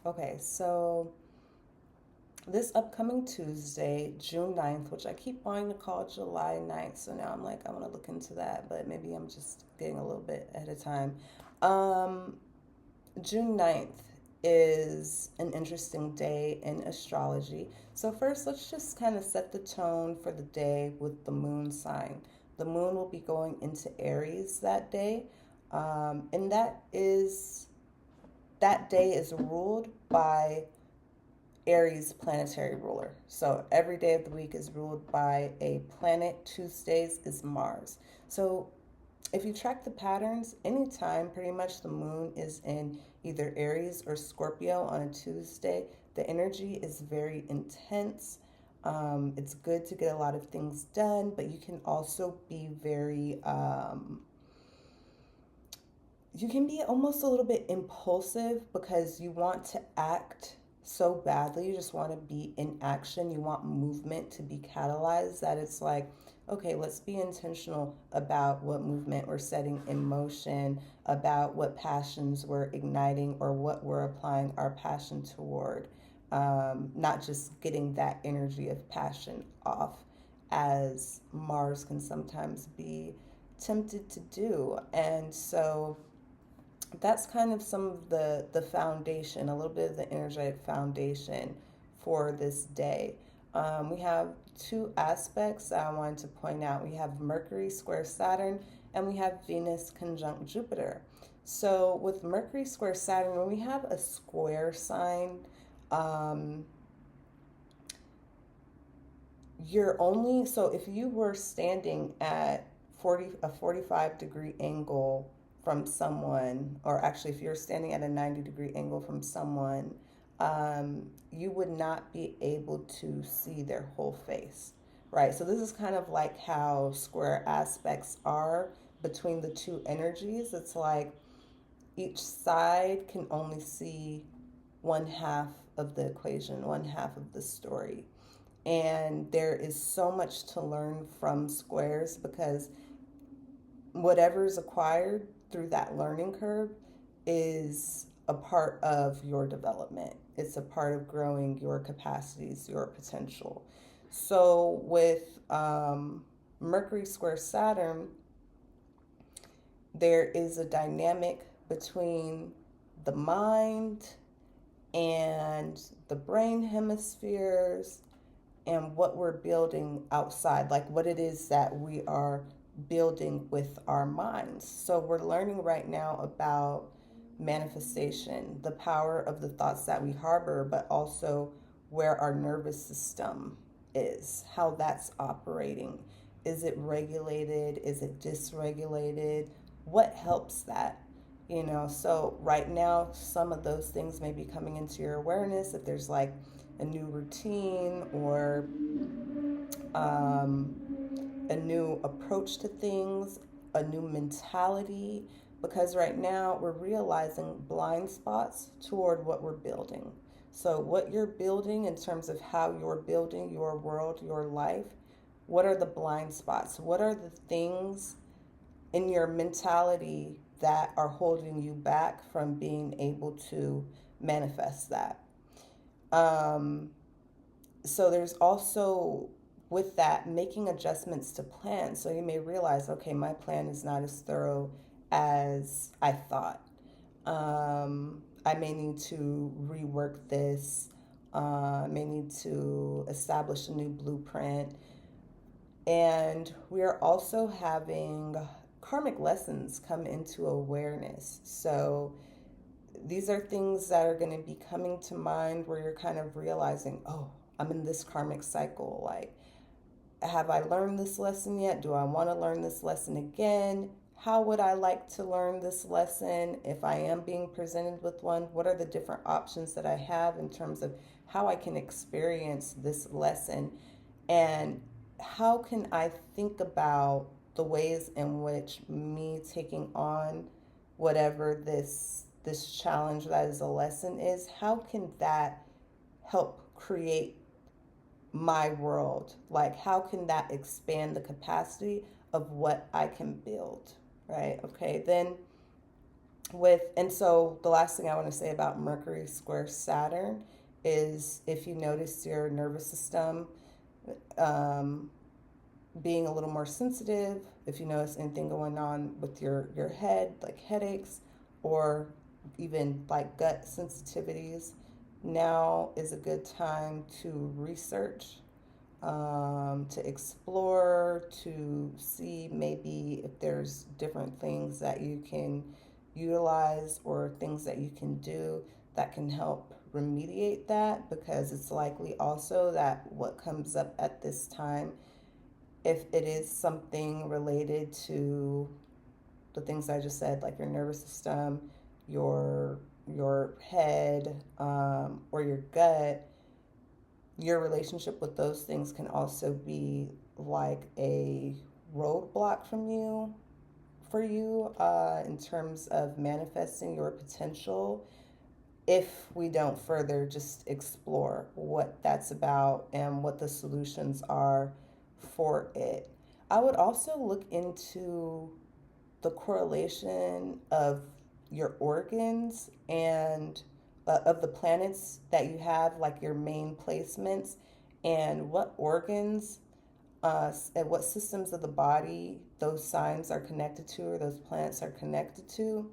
Okay, so this upcoming Tuesday, June 9th, which I keep wanting to call July 9th, so now I'm like, I want to look into that, but maybe I'm just getting a little bit ahead of time. Um, June 9th is an interesting day in astrology. So, first, let's just kind of set the tone for the day with the moon sign. The moon will be going into Aries that day, and that day is ruled by Aries planetary ruler. So every day of the week is ruled by a planet. Tuesdays is Mars. So if you track the patterns, anytime pretty much the moon is in either Aries or Scorpio on a Tuesday, the energy is very intense. It's good to get a lot of things done, but you can also be you can be almost a little bit impulsive because you want to act so badly. You just want to be in action. You want movement to be catalyzed, that it's like, okay, let's be intentional about what movement we're setting in motion, about what passions we're igniting or what we're applying our passion toward. Not just getting that energy of passion off, as Mars can sometimes be tempted to do. And so that's kind of some of the foundation, a little bit of the energetic foundation for this day. We have two aspects that I wanted to point out. We have Mercury square Saturn, and we have Venus conjunct Jupiter. So with Mercury square Saturn, when we have a square sign, um, you're only, so if you were standing at 45-degree angle from someone, or actually if you're standing at a 90-degree angle from someone, you would not be able to see their whole face, right? So this is kind of like how square aspects are between the two energies. It's like each side can only see one half of the equation, one half of the story. And there is so much to learn from squares because whatever is acquired through that learning curve is a part of your development. It's a part of growing your capacities, your potential. So with Mercury square Saturn, there is a dynamic between the mind and the brain hemispheres and what we're building outside, like what it is that we are building with our minds. So we're learning right now about manifestation, the power of the thoughts that we harbor, but also where our nervous system is, how that's operating. Is it regulated? Is it dysregulated? What helps that? So right now, some of those things may be coming into your awareness. If there's like a new routine or um, a new approach to things, a new mentality, because right now we're realizing blind spots toward what we're building. So, what you're building in terms of how you're building your world, your life, what are the blind spots? What are the things in your mentality that are holding you back from being able to manifest that? Um, so there's also with that making adjustments to plans. So you may realize, okay, my plan is not as thorough as I thought. I may need to rework this. I may need to establish a new blueprint. And we are also having karmic lessons come into awareness. So these are things that are going to be coming to mind where you're kind of realizing, oh, I'm in this karmic cycle. Like, have I learned this lesson yet? Do I want to learn this lesson again? How would I like to learn this lesson? If I am being presented with one, what are the different options that I have in terms of how I can experience this lesson? And how can I think about the ways in which me taking on whatever this challenge that is a lesson is, how can that help create my world? Like, how can that expand the capacity of what I can build? Right? Okay, then And so the last thing I want to say about Mercury square Saturn is, if you notice your nervous system um, being a little more sensitive, if you notice anything going on with your head, like headaches, or even like gut sensitivities, now is a good time to research, to explore, to see maybe if there's different things that you can utilize or things that you can do that can help remediate that, because it's likely also that what comes up at this time, if it is something related to the things I just said, like your nervous system, your head, or your gut, your relationship with those things can also be like a roadblock for you, in terms of manifesting your potential, if we don't further just explore what that's about and what the solutions are for it. I would also look into the correlation of your organs and of the planets that you have, like your main placements, and what organs and what systems of the body those signs are connected to, or those planets are connected to,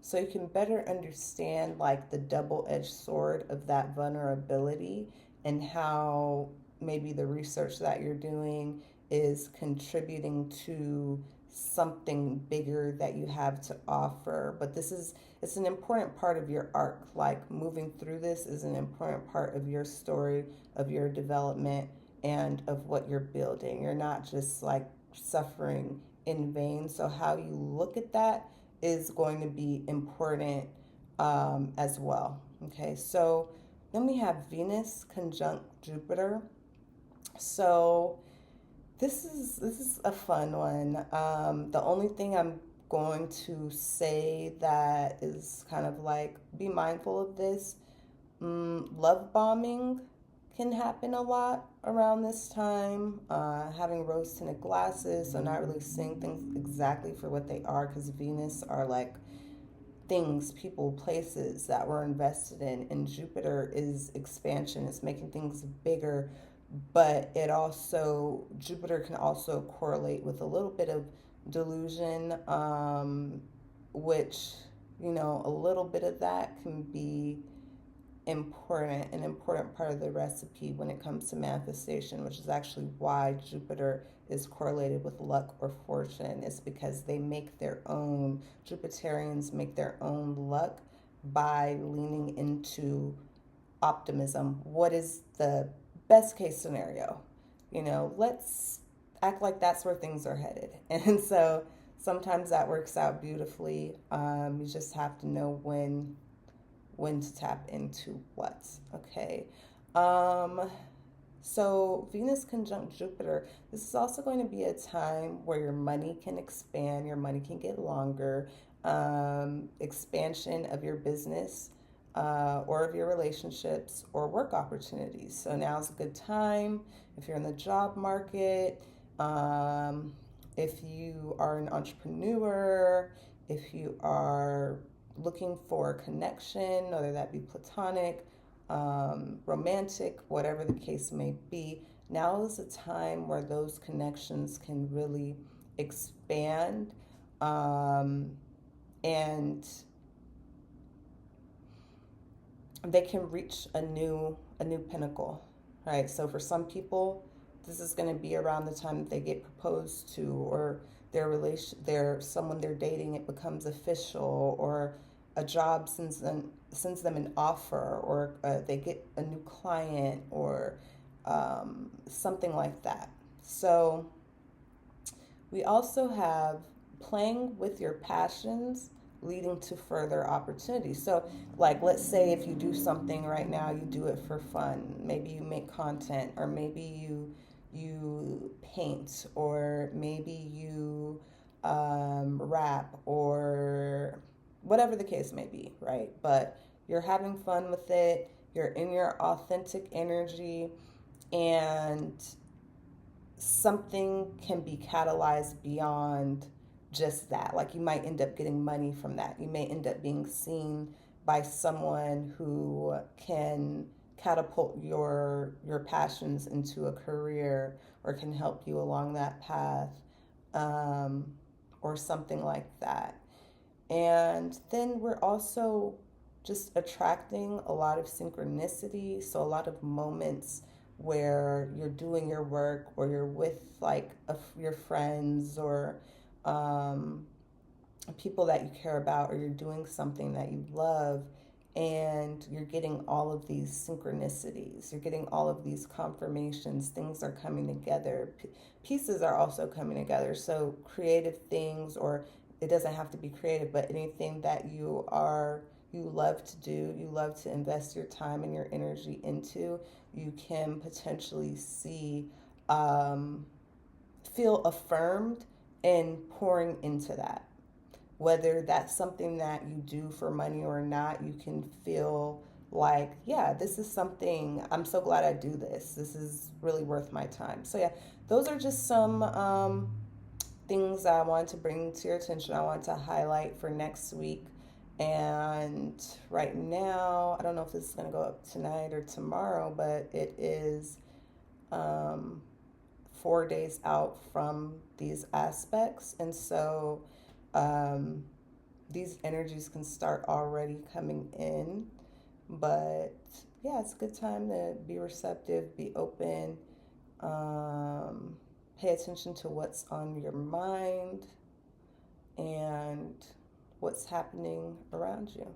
so you can better understand like the double-edged sword of that vulnerability, and how maybe the research that you're doing is contributing to something bigger that you have to offer. But it's an important part of your arc. Like, moving through this is an important part of your story, of your development, and of what you're building. You're not just like suffering in vain. So how you look at that is going to be important, as well. Okay, so then we have Venus conjunct Jupiter. So this is a fun one. The only thing I'm going to say that is kind of like, be mindful of this. Love bombing can happen a lot around this time. Having rose tinted glasses, so not really seeing things exactly for what they are, because Venus are like things, people, places that we're invested in, and Jupiter is expansion, it's making things bigger. But Jupiter can also correlate with a little bit of delusion, which, a little bit of that can be an important part of the recipe when it comes to manifestation, which is actually why Jupiter is correlated with luck or fortune. It's because Jupiterians make their own luck by leaning into optimism. What is the best case scenario? Let's act like that's where things are headed. And so sometimes that works out beautifully. You just have to know when to tap into what. Okay. So Venus conjunct Jupiter, this is also going to be a time where your money can expand, your money can get longer, expansion of your business, or of your relationships or work opportunities. So now's a good time if you're in the job market, if you are an entrepreneur, if you are looking for a connection, whether that be platonic, romantic, whatever the case may be. Now is a time where those connections can really expand, and they can reach a new pinnacle, right? So for some people, this is going to be around the time that they get proposed to, or someone they're dating, it becomes official, or a job sends them an offer, or they get a new client, or something like that. So we also have playing with your passions leading to further opportunities. So, like, let's say if you do something right now, you do it for fun. Maybe you make content, or maybe you paint, or maybe you rap, or whatever the case may be, right? But you're having fun with it, you're in your authentic energy, and something can be catalyzed beyond just that. Like you might end up getting money from that. You may end up being seen by someone who can catapult your passions into a career or can help you along that path, um, or something like that. And then we're also just attracting a lot of synchronicity. So, a lot of moments where you're doing your work or you're with like your friends or um, people that you care about, or you're doing something that you love, and you're getting all of these synchronicities, you're getting all of these confirmations, things are coming together, pieces are also coming together. So creative things, or it doesn't have to be creative, but anything that you love to do, you love to invest your time and your energy into, you can potentially see, um, feel affirmed in pouring into that. Whether that's something that you do for money or not, you can feel like, yeah, this is something, I'm so glad I do this. This is really worth my time. So, yeah, those are just some things I wanted to bring to your attention. I wanted to highlight for next week. And right now, I don't know if this is going to go up tonight or tomorrow, but it is um, 4 days out from these aspects. And so um, these energies can start already coming in. But yeah, it's a good time to be receptive, be open, um, pay attention to what's on your mind and what's happening around you.